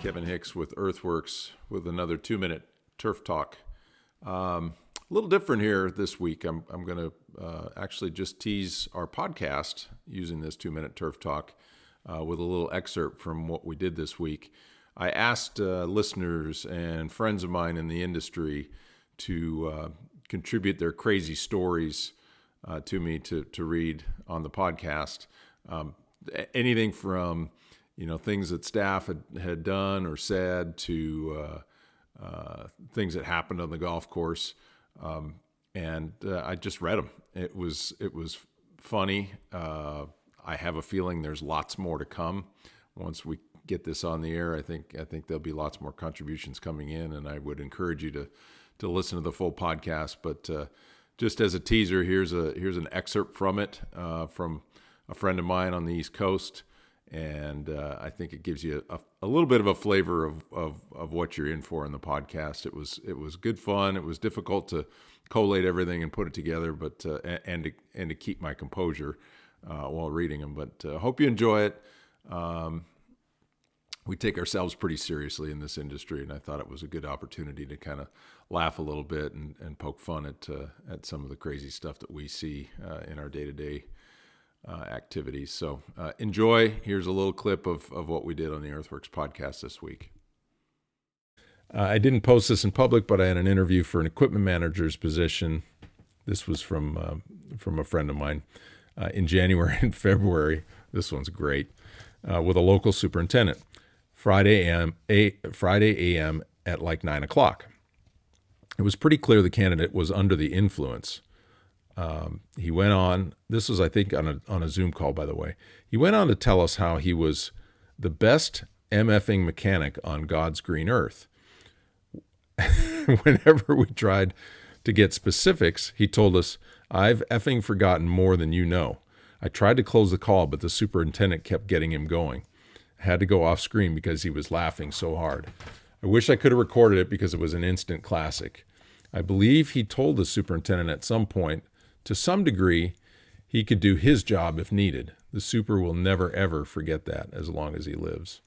Kevin Hicks with EarthWorks with another 2-minute turf talk. A little different here this week. I'm going to actually just tease our podcast using this 2-minute turf talk with a little excerpt from what we did this week. I asked listeners and friends of mine in the industry to contribute their crazy stories to me to read on the podcast. Anything from things that staff had done or said to things that happened on the golf course, and I just read them. It was funny. I have a feeling there's lots more to come once we get this on the air. I think there'll be lots more contributions coming in, and I would encourage you to listen to the full podcast. But just as a teaser, here's an excerpt from it from a friend of mine on the East Coast. And I think it gives you a little bit of a flavor of what you're in for in the podcast. It was good fun. It was difficult to collate everything and put it together, but and to keep my composure while reading them. But hope you enjoy it. We take ourselves pretty seriously in this industry, and I thought it was a good opportunity to kind of laugh a little bit and poke fun at some of the crazy stuff that we see in our day-to-day activities. So enjoy. Here's a little clip of what we did on the EarthWorks podcast this week. I didn't post this in public, but I had an interview for an equipment manager's position. This was from a friend of mine in January and February. This one's great. With a local superintendent. Friday a.m. at like 9 o'clock. It was pretty clear the candidate was under the influence. He went on, this was, I think, on a Zoom call, by the way. He went on to tell us how he was the best MFing mechanic on God's green earth. Whenever we tried to get specifics, he told us, "I've effing forgotten more than you know. I tried to close the call, but the superintendent kept getting him going. I had to go off screen because he was laughing so hard. I wish I could have recorded it because it was an instant classic. I believe he told the superintendent at some point, to some degree, he could do his job if needed. The super will never, ever forget that as long as he lives."